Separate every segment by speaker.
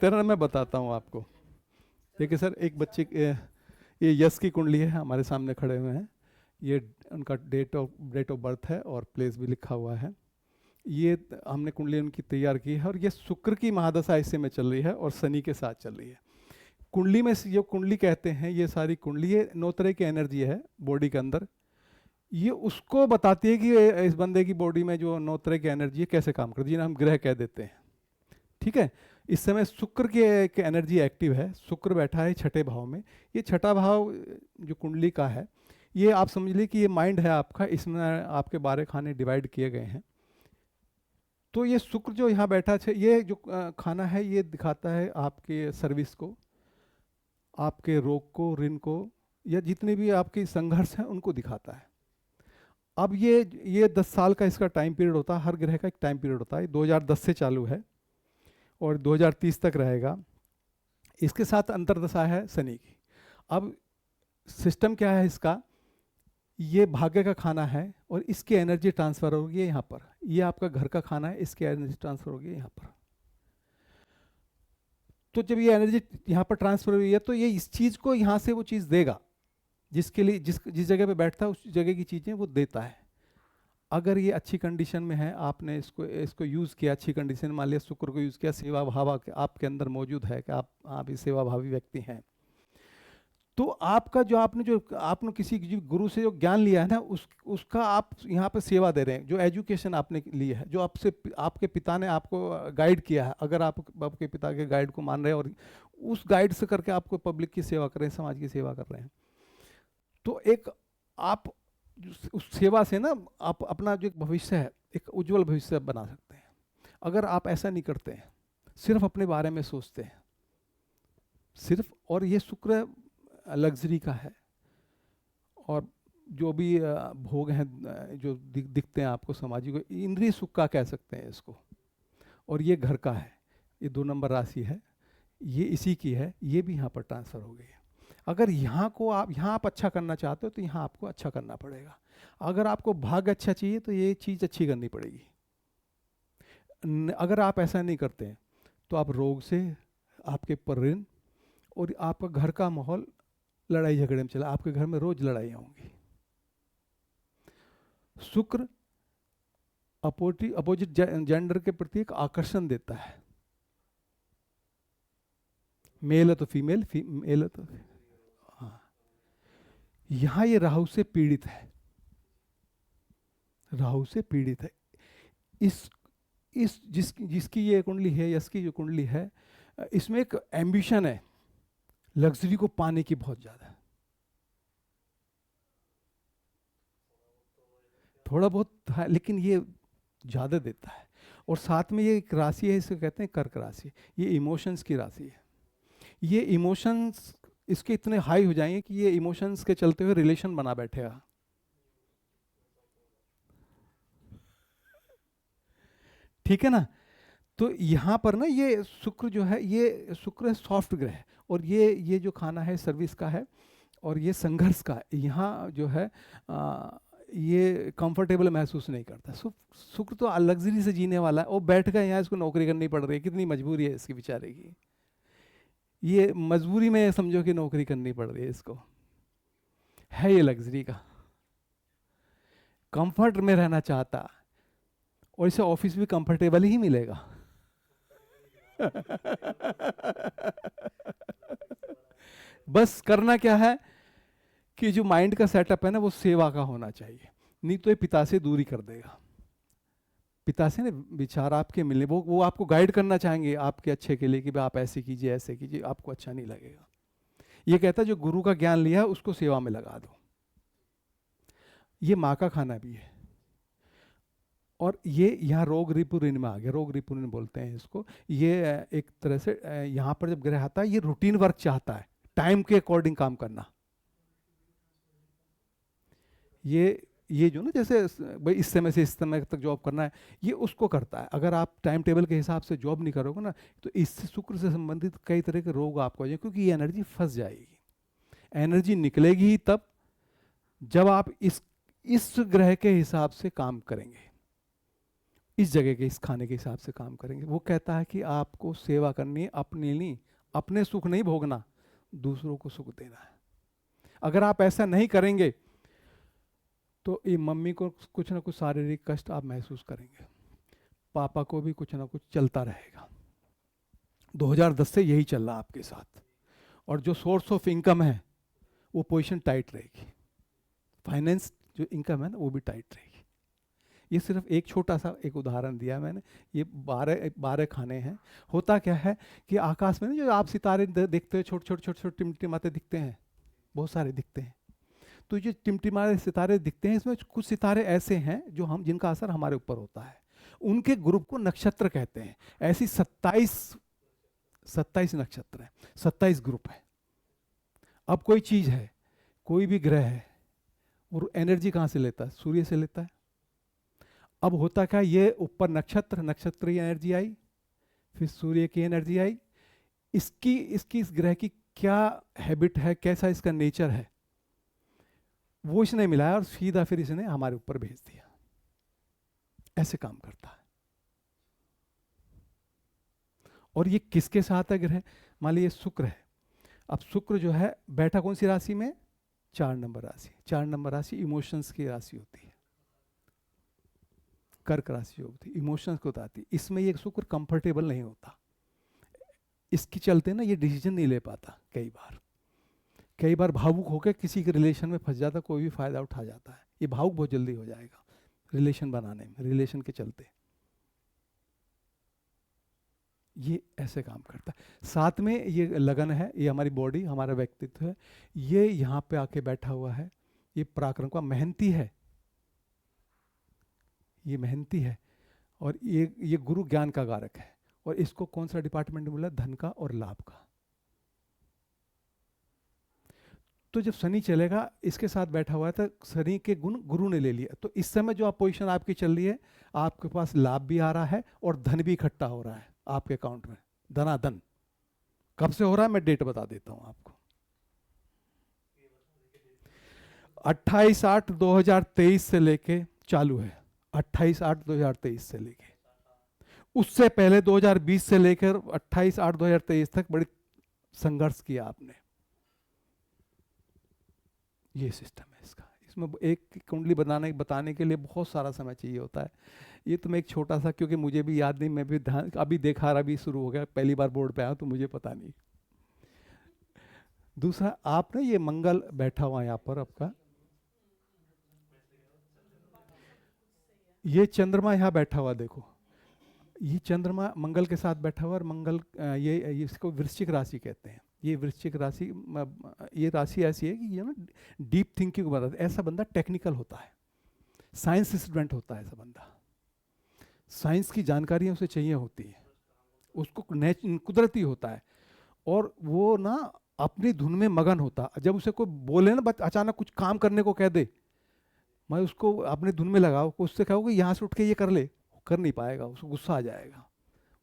Speaker 1: तेरा मैं बताता हूँ आपको। देखिए सर, एक बच्चे ये यश की कुंडली है, हमारे सामने खड़े हुए हैं। ये उनका डेट ऑफ बर्थ है और प्लेस भी लिखा हुआ है। ये हमने कुंडली उनकी तैयार की है और ये शुक्र की महादशा इससे में चल रही है और शनि के साथ चल रही है। कुंडली में जो कुंडली कहते हैं, ये सारी कुंडली, ये 9 तरह की एनर्जी है बॉडी के अंदर। ये उसको बताती है कि इस बंदे की बॉडी में जो 9 तरह की एनर्जी है कैसे काम करती है, जिन्हें हम ग्रह कह देते हैं। ठीक है। इस समय शुक्र की एनर्जी एक्टिव है। शुक्र बैठा है छठे भाव में। ये छठा भाव जो कुंडली का है, ये आप समझ लीजिए कि ये माइंड है आपका, इसमें आपके 12 खाने डिवाइड किए गए हैं। तो ये शुक्र जो यहाँ बैठा है, ये जो खाना है, ये दिखाता है आपके सर्विस को, आपके रोग को, ऋण को, या जितने भी आपके संघर्ष हैं उनको दिखाता है। अब ये 10 साल का इसका टाइम पीरियड होता है। हर ग्रह का एक टाइम पीरियड होता है। 2010 से चालू है और 2030 तक रहेगा। इसके साथ अंतर्दशा है शनि की। अब सिस्टम क्या है इसका, ये भाग्य का खाना है और इसकी एनर्जी ट्रांसफर होगी यहाँ पर। ये आपका घर का खाना है, इसकी एनर्जी ट्रांसफर होगी यहाँ पर। तो जब ये एनर्जी यहाँ पर ट्रांसफर हुई है तो ये इस चीज़ को यहाँ से वो चीज़ देगा, जिसके लिए जिस जगह पे बैठता है उस जगह की चीज़ें वो देता है। अगर ये अच्छी कंडीशन में है, आपने इसको यूज़ किया अच्छी कंडीशन, मान लिया शुक्र को यूज़ किया, सेवा भाव आपके अंदर मौजूद है कि आप इस सेवा भावी व्यक्ति हैं, तो आपका जो आपने किसी गुरु से जो ज्ञान लिया है ना, उसका आप यहाँ पे सेवा दे रहे हैं। जो एजुकेशन आपने ली है, जो आपके पिता ने आपको गाइड किया है, अगर आप आपके पिता के गाइड को मान रहे हैं और उस गाइड से करके आपको पब्लिक की सेवा कर रहे हैं, समाज की सेवा कर रहे हैं, तो एक आप उस सेवा से ना आप अपना जो एक भविष्य है, एक उज्जवल भविष्य बना सकते हैं। अगर आप ऐसा नहीं करते हैं, सिर्फ अपने बारे में सोचते हैं सिर्फ, और ये शुक्र लग्जरी का है, और जो भी भोग हैं जो दिखते हैं आपको सामाजिक, इंद्रिय सुख का कह सकते हैं इसको, और ये घर का है, ये 2 नंबर राशि है, ये इसी की है, ये भी यहाँ पर ट्रांसफर हो गई है। अगर यहाँ आप अच्छा करना चाहते हो तो यहाँ आपको अच्छा करना पड़ेगा। अगर आपको भाग्य अच्छा चाहिए तो ये चीज़ अच्छी करनी पड़ेगी। अगर आप ऐसा नहीं करते हैं तो आप रोग से, आपके पर ऋण, और आपका घर का माहौल लड़ाई झगड़े में चला, आपके घर में रोज लड़ाइयाँ होंगी। शुक्र अपोजिट जेंडर के प्रति एक आकर्षण देता है। मेल है तो फीमेल, फीमेल है तो, हाँ। यहां ये राहु से पीड़ित है, राहु से पीड़ित है। जिसकी ये कुंडली है, यश की जो कुंडली है, इसमें एक एम्बिशन है लग्जरी को पाने की बहुत ज्यादा, थोड़ा बहुत है लेकिन ये ज़्यादा देता है। और साथ में ये एक राशि है, इसे कहते हैं कर्क राशि। ये इमोशंस की राशि है। ये इमोशंस इसके इतने हाई हो जाएंगे कि ये इमोशंस के चलते हुए रिलेशन बना बैठेगा। ठीक है ना। तो यहाँ पर ना ये शुक्र जो है, ये शुक्र सॉफ्ट ग्रह है, और ये जो खाना है सर्विस का है और ये संघर्ष का है। यहाँ जो है ये कंफर्टेबल महसूस नहीं करता। शुक्र तो लग्जरी से जीने वाला है, वो बैठ गया यहाँ, इसको नौकरी करनी पड़ रही है, कितनी मजबूरी है इसकी बेचारे की। ये मजबूरी में समझो कि नौकरी करनी पड़ रही है इसको, है ये लग्जरी का, कंफर्ट में रहना चाहता, और इसे ऑफिस भी कंफर्टेबल ही मिलेगा। बस करना क्या है कि जो माइंड का सेटअप है ना, वो सेवा का होना चाहिए, नहीं तो ये पिता से दूरी कर देगा। पिता से ना विचार आपके मिलने, वो आपको गाइड करना चाहेंगे आपके अच्छे के लिए कि भाई आप ऐसे कीजिए, ऐसे कीजिए, आपको अच्छा नहीं लगेगा। ये कहता है जो गुरु का ज्ञान लिया है उसको सेवा में लगा दो। ये माँ का खाना भी है। और ये यहाँ रोग रिपु ऋण में आ गया, रोग रिपु ऋण बोलते हैं इसको। ये एक तरह से यहाँ पर जब ग्रह आता है, ये रूटीन वर्क चाहता है, टाइम के अकॉर्डिंग काम करना। ये जो ना, जैसे भाई इस समय से इस समय तक जॉब करना है, ये उसको करता है। अगर आप टाइम टेबल के हिसाब से जॉब नहीं करोगे ना, तो इससे शुक्र से संबंधित कई तरह के रोग आपको आ जाएंगे, क्योंकि ये एनर्जी फंस जाएगी। एनर्जी निकलेगी ही तब जब आप इस ग्रह के हिसाब से काम करेंगे। इस जगह के इस खाने के हिसाब से काम करेंगे। वो कहता है कि आपको सेवा करनी है, अपनी नहीं, अपने सुख नहीं भोगना, दूसरों को सुख देना है। अगर आप ऐसा नहीं करेंगे तो ये मम्मी को कुछ ना कुछ शारीरिक कष्ट आप महसूस करेंगे, पापा को भी कुछ ना कुछ चलता रहेगा। 2010 से यही चल रहा आपके साथ। और जो सोर्स ऑफ इनकम है वो पोजीशन टाइट रहेगी, फाइनेंस जो इनकम है ना वो भी टाइट रहेगी। ये सिर्फ एक छोटा सा एक उदाहरण दिया मैंने। ये 12 खाने हैं। होता क्या है कि आकाश में ना जो आप सितारे देखते हो, छोटे छोटे छोटे छोटे टिमटिमाते दिखते हैं, बहुत सारे दिखते हैं। तो ये टिमटिमाते सितारे दिखते हैं, इसमें कुछ सितारे ऐसे हैं जो हम जिनका असर हमारे ऊपर होता है, उनके ग्रुप को नक्षत्र कहते हैं। ऐसी 27 नक्षत्र है, 27 ग्रुप है। अब कोई चीज है, कोई भी ग्रह है, और एनर्जी कहाँ से लेता है? सूर्य से लेता है। अब होता क्या, ये ऊपर नक्षत्र, नक्षत्र की एनर्जी आई, फिर सूर्य की एनर्जी आई, इसकी इस ग्रह की क्या हैबिट है, कैसा इसका नेचर है, वो इसने मिलाया और सीधा फिर इसने हमारे ऊपर भेज दिया। ऐसे काम करता है। और ये किसके साथ है ग्रह? मान लीजिए शुक्र है। अब शुक्र जो है बैठा कौन सी राशि में? 4 नंबर राशि। 4 नंबर राशि इमोशंस की राशि होती है, कर्क राशि होती है, इमोशंस को बताती है। इसमें ये शुक्र कंफर्टेबल नहीं होता, इसके चलते ना ये डिसीजन नहीं ले पाता। कई बार भावुक होकर किसी के रिलेशन में फंस जाता, कोई भी फायदा उठा जाता है। ये भावुक बहुत जल्दी हो जाएगा रिलेशन बनाने में, रिलेशन के चलते ये ऐसे काम करता है। साथ में ये लगन है, ये हमारी बॉडी, हमारा व्यक्तित्व है, ये यहाँ पे आके बैठा हुआ है। ये पराक्रम का मेहनती है, ये मेहनती है। और ये गुरु ज्ञान का कारक है। और इसको कौन सा डिपार्टमेंट मिला? धन का और लाभ का। तो जब शनि चलेगा, इसके साथ बैठा हुआ है, तो शनि के गुण गुरु ने ले लिया। तो इस समय जो आप पोजीशन आपकी चल रही है, आपके पास लाभ भी आ रहा है और धन भी इकट्ठा हो रहा है आपके अकाउंट में, धनाधन। कब से हो रहा है मैं डेट बता देता हूं आपको। 28/8/2023 से लेके चालू है। 28/8/2023 से लेके, उससे पहले 2020 से लेकर 28/8/2023 तक बड़ी संघर्ष किया आपने। ये सिस्टम है इसका। इसमें एक कुंडली बताने के लिए बहुत सारा समय चाहिए होता है। ये तो मैं एक छोटा सा, क्योंकि मुझे भी याद नहीं, मैं भी ध्यान अभी देखा, अभी शुरू हो गया, पहली बार बोर्ड पे आया तो मुझे पता नहीं। दूसरा, आप ना ये मंगल बैठा हुआ यहाँ पर आपका, ये चंद्रमा यहाँ बैठा हुआ देखो, ये चंद्रमा मंगल के साथ बैठा हुआ। और मंगल ये इसको वृश्चिक राशि कहते हैं। ये वृश्चिक राशि, ये राशि ऐसी है कि ये ना डीप थिंकिंग को बताता है। ऐसा बंदा टेक्निकल होता है, साइंस स्टूडेंट होता है ऐसा बंदा। साइंस की जानकारी उसे चाहिए होती है, उसको कुदरती होता है। और वो ना अपनी धुन में मगन होता। जब उसे कोई बोले ना, अचानक कुछ काम करने को कह दे, मैं उसको अपनी धुन में लगाओ, उससे कहो कि यहाँ से उठ के ये कर ले, कर नहीं पाएगा, उसको गुस्सा आ जाएगा।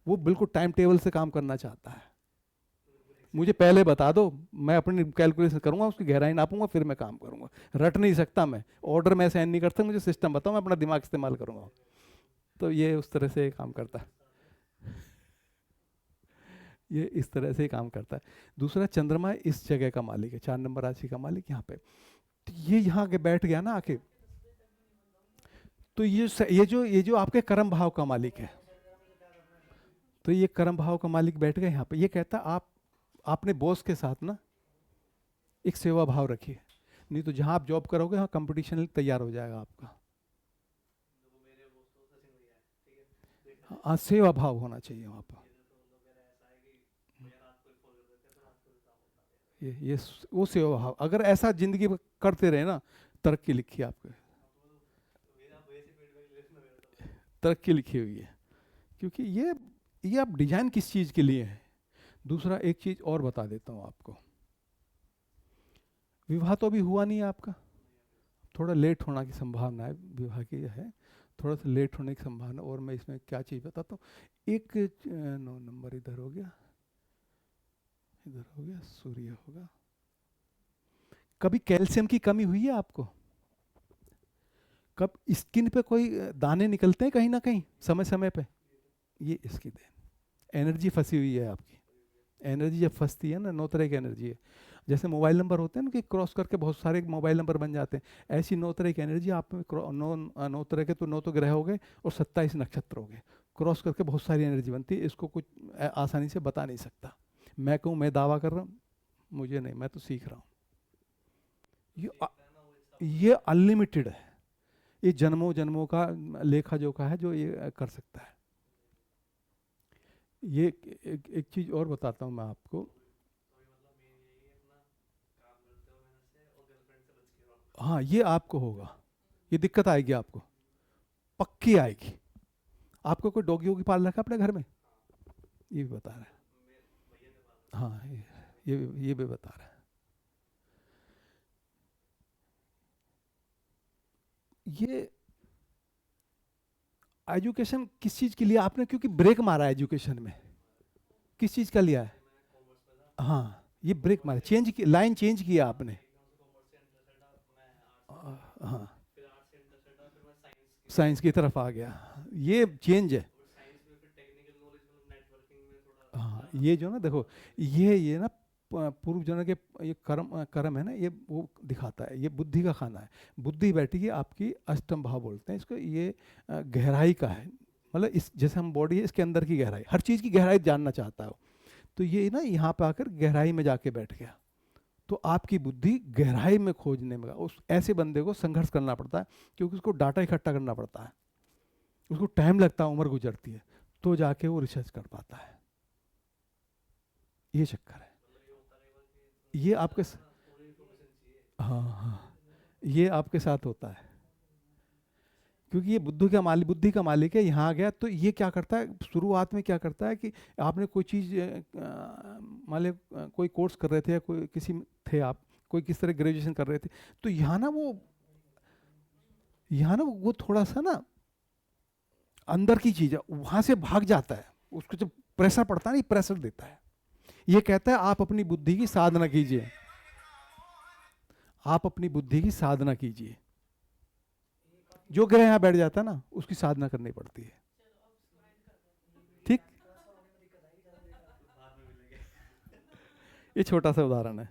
Speaker 1: वो बिल्कुल टाइम टेबल से काम करना चाहता है। मुझे पहले बता दो, मैं अपनी कैलकुलेशन करूंगा, उसकी गहराई नापूंगा, फिर मैं काम करूंगा। रट नहीं सकता मैं, ऑर्डर में साइन नहीं करता, मुझे सिस्टम बताओ, मैं अपना दिमाग इस्तेमाल करूंगा। तो ये उस तरह से काम करता है, ये इस तरह से काम करता है। दूसरा, चंद्रमा इस जगह का मालिक है, 4 नंबर राशि का मालिक यहाँ पे। तो ये यहाँ के बैठ गया ना आके, तो ये जो आपके कर्म भाव का मालिक है, तो ये कर्म भाव का मालिक बैठ गया यहाँ पे। ये कहता आप अपने बॉस के साथ ना एक सेवा भाव रखिए, नहीं तो जहाँ आप जॉब करोगे वहाँ कंपटीशन तैयार हो जाएगा आपका। हाँ, सेवा भाव होना चाहिए वहाँ पर। ये वो सेवा भाव, अगर ऐसा जिंदगी में करते रहे ना, तरक्की लिखी है आपके, तरक्की लिखी हुई है। क्योंकि ये आप डिजाइन किस चीज के लिए है। दूसरा, एक चीज और बता देता हूँ आपको, विवाह तो अभी हुआ नहीं है आपका, थोड़ा लेट होने की संभावना है, विवाह की है, थोड़ा सा लेट होने की संभावना। और मैं इसमें क्या चीज़ बताता हूँ। एक 9 नंबर इधर हो गया, इधर हो गया, सूर्य होगा। कभी कैल्शियम की कमी हुई है आपको? कब स्किन पे कोई दाने निकलते हैं कहीं ना कहीं समय समय पे, ये इसकी देन, एनर्जी फंसी हुई है आपकी। एनर्जी जब फंसती है ना, 9 तरह की एनर्जी है। जैसे मोबाइल नंबर होते हैं ना कि क्रॉस करके बहुत सारे मोबाइल नंबर बन जाते हैं, ऐसी 9 तरह की एनर्जी आप में 9 तरह के, तो 9 तो ग्रह हो गए और 27 नक्षत्र हो गए, क्रॉस करके बहुत सारी एनर्जी बनती है। इसको कुछ आसानी से बता नहीं सकता। मैं कहूँ मैं दावा कर रहा हूँ, मुझे नहीं, मैं तो सीख रहा हूँ। ये अनलिमिटेड है, ये जन्मों जन्मों का लेखा जोखा है जो ये कर सकता है। ये एक चीज और बताता हूँ मैं आपको। हाँ, ये आपको होगा, ये दिक्कत आएगी आपको, पक्की आएगी। आपको कोई डॉगी वोगी पाल रखा है अपने घर में? ये भी बता रहा है। हाँ, ये भी बता रहा है। ये एजुकेशन किस चीज के लिए आपने, क्योंकि ब्रेक मारा है एजुकेशन में, किस चीज का लिया है? हाँ, ये ब्रेक मारा, चेंज की लाइन चेंज किया आपने। हाँ, साइंस की तरफ आ गया, ये चेंज है। हाँ, ये जो ना देखो, ये ना पूर्व जन्म के ये कर्म कर्म है ना, ये वो दिखाता है, ये बुद्धि का खाना है। बुद्धि बैठी है आपकी, अष्टम भाव बोलते हैं इसको, ये गहराई का है। मतलब इस जैसे हम बॉडी है, इसके अंदर की गहराई, हर चीज़ की गहराई जानना चाहता है वो। तो ये ना यहाँ पे आकर गहराई में जाके बैठ गया। तो आपकी बुद्धि गहराई में खोजने में, उस ऐसे बंदे को संघर्ष करना पड़ता है, क्योंकि उसको डाटा इकट्ठा करना पड़ता है, उसको टाइम लगता है, उम्र गुजरती है, तो जाके वो रिसर्च कर पाता है। ये चक्कर है, ये आपके हाँ हाँ, ये आपके साथ होता है, क्योंकि ये बुद्धि का मालिक है। यहाँ आ गया तो ये क्या करता है, शुरुआत में क्या करता है कि आपने कोई चीज़ मान लो कोई कोर्स कर रहे थे या कोई किसी में थे आप, कोई किस तरह ग्रेजुएशन कर रहे थे, तो यहाँ ना वो थोड़ा सा ना अंदर की चीज़ है, वहाँ से भाग जाता है, उसको जब प्रेशर पड़ता है ना, ये प्रेशर देता है। ये कहता है आप अपनी बुद्धि की साधना कीजिए, आप अपनी बुद्धि की साधना कीजिए। जो ग्रह यहाँ बैठ जाता है ना, उसकी साधना करनी पड़ती है। ठीक, ये छोटा सा उदाहरण है।